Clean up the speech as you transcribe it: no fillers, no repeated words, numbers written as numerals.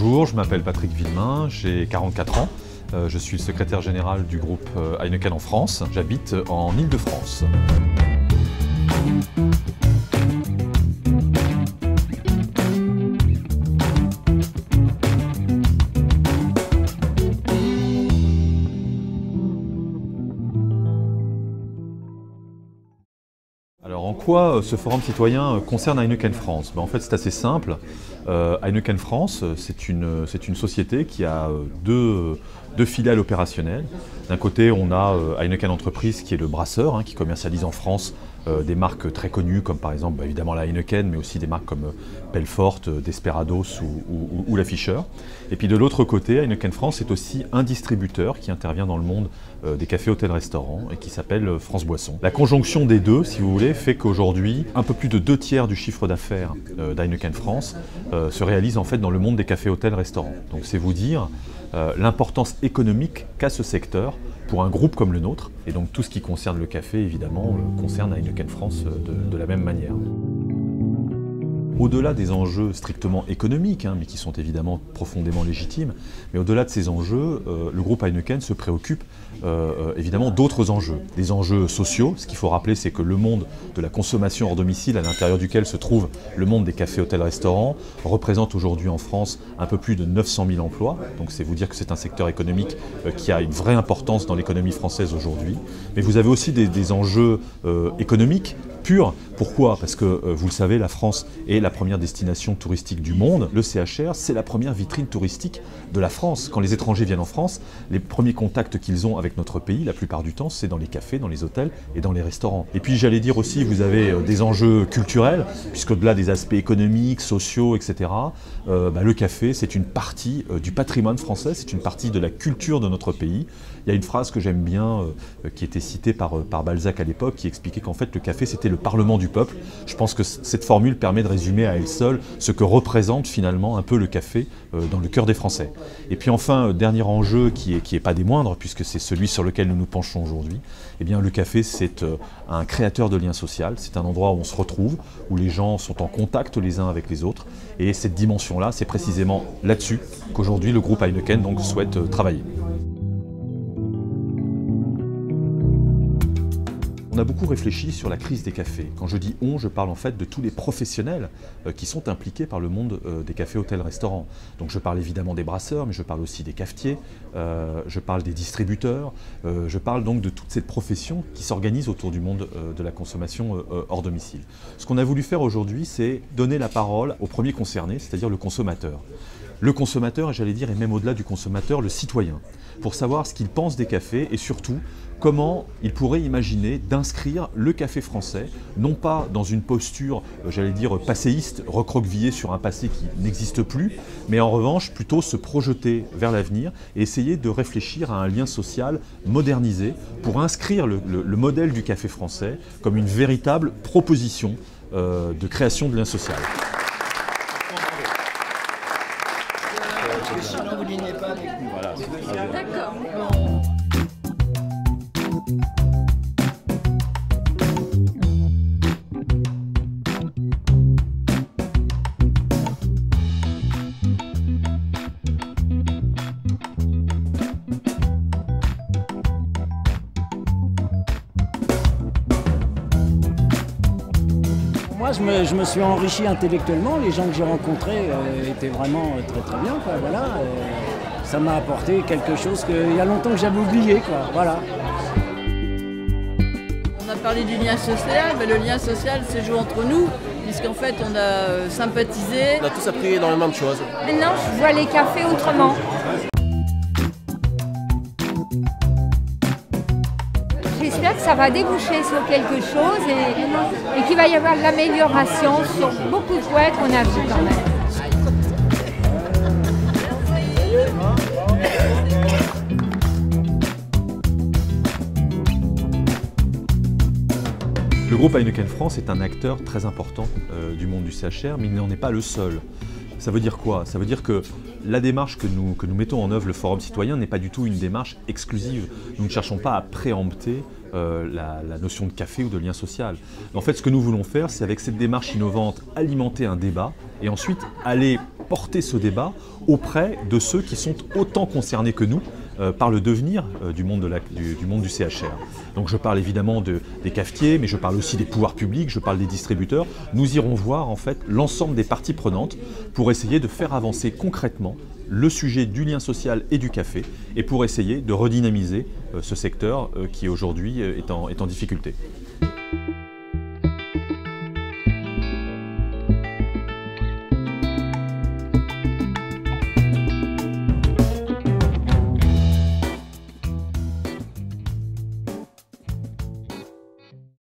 Bonjour, je m'appelle Patrick Villemain, j'ai 44 ans. Je suis le secrétaire général du groupe Heineken en France. J'habite en Île-de-France. Alors en quoi ce forum citoyen concerne Heineken France? En fait c'est assez simple. Heineken France c'est une société qui a deux filiales opérationnelles. D'un côté on a Heineken Entreprise qui est le brasseur qui commercialise en France des marques très connues comme par exemple évidemment la Heineken, mais aussi des marques comme Belfort, Desperados ou la Fischer. Et puis de l'autre côté, Heineken France est aussi un distributeur qui intervient dans le monde des cafés, hôtels, restaurants et qui s'appelle France Boisson. La conjonction des deux, si vous voulez, fait qu'aujourd'hui, un peu plus de 2/3 du chiffre d'affaires d'Heineken France se réalise en fait dans le monde des cafés, hôtels, restaurants. Donc c'est vous dire l'importance économique qu'a ce secteur pour un groupe comme le nôtre. Et donc tout ce qui concerne le café, évidemment, concerne Heineken France de la même manière. Au-delà des enjeux strictement économiques, mais qui sont évidemment profondément légitimes, mais au-delà de ces enjeux, le groupe Heineken se préoccupe évidemment d'autres enjeux. Des enjeux sociaux. Ce qu'il faut rappeler, c'est que le monde de la consommation hors domicile, à l'intérieur duquel se trouve le monde des cafés, hôtels, restaurants, représente aujourd'hui en France un peu plus de 900 000 emplois. Donc c'est vous dire que c'est un secteur économique qui a une vraie importance dans l'économie française aujourd'hui. Mais vous avez aussi des enjeux économiques purs. Pourquoi? Parce que, vous le savez, la France est la première destination touristique du monde. Le CHR, c'est la première vitrine touristique de la France. Quand les étrangers viennent en France, les premiers contacts qu'ils ont avec notre pays, la plupart du temps, c'est dans les cafés, dans les hôtels et dans les restaurants. Et puis j'allais dire aussi, vous avez des enjeux culturels, puisqu'au-delà des aspects économiques, sociaux, etc., le café, c'est une partie du patrimoine français, c'est une partie de la culture de notre pays. Il y a une phrase que j'aime bien, qui était citée par Balzac à l'époque, qui expliquait qu'en fait le café, c'était le parlement du peuple. Je pense que cette formule permet de résumer à elle seule ce que représente finalement un peu le café dans le cœur des Français. Et puis enfin, dernier enjeu qui est pas des moindres, puisque c'est celui sur lequel nous nous penchons aujourd'hui, eh bien le café c'est un créateur de liens sociaux, c'est un endroit où on se retrouve, où les gens sont en contact les uns avec les autres, et cette dimension-là, c'est précisément là-dessus qu'aujourd'hui le groupe Heineken donc souhaite travailler. On a beaucoup réfléchi sur la crise des cafés. Quand je dis « on », je parle en fait de tous les professionnels qui sont impliqués par le monde des cafés, hôtels, restaurants. Donc je parle évidemment des brasseurs, mais je parle aussi des cafetiers, je parle des distributeurs, je parle donc de toute cette profession qui s'organise autour du monde de la consommation hors domicile. Ce qu'on a voulu faire aujourd'hui, c'est donner la parole au premier concerné, c'est-à-dire le consommateur. Le consommateur, et j'allais dire, et même au-delà du consommateur, le citoyen, pour savoir ce qu'il pense des cafés et surtout comment il pourrait imaginer d'inscrire le café français, non pas dans une posture, j'allais dire, passéiste, recroquevillée sur un passé qui n'existe plus, mais en revanche plutôt se projeter vers l'avenir et essayer de réfléchir à un lien social modernisé pour inscrire le modèle du café français comme une véritable proposition de création de lien social. Sinon, vous dînez pas avec nous. Voilà. D'accord. Moi, je me suis enrichi intellectuellement. Les gens que j'ai rencontrés étaient vraiment très bien, quoi. Voilà. Ça m'a apporté quelque chose qu'il y a longtemps que j'avais oublié, quoi. Voilà. On a parlé du lien social, mais le lien social se joue entre nous, puisqu'en fait on a sympathisé. On a tous appris énormément de choses. Maintenant, je vois les cafés autrement. J'espère que ça va déboucher sur quelque chose et qu'il va y avoir de l'amélioration sur beaucoup de points qu'on a vus quand même. Le groupe Heineken France est un acteur très important du monde du CHR, mais il n'en est pas le seul. Ça veut dire quoi? Ça veut dire que la démarche que nous mettons en œuvre, le Forum citoyen, n'est pas du tout une démarche exclusive. Nous ne cherchons pas à préempter la notion de café ou de lien social. En fait, ce que nous voulons faire, c'est avec cette démarche innovante, alimenter un débat et ensuite aller porter ce débat auprès de ceux qui sont autant concernés que nous par le devenir du monde du CHR. Donc je parle évidemment des cafetiers, mais je parle aussi des pouvoirs publics, je parle des distributeurs. Nous irons voir en fait l'ensemble des parties prenantes pour essayer de faire avancer concrètement le sujet du lien social et du café et pour essayer de redynamiser ce secteur qui aujourd'hui est en difficulté.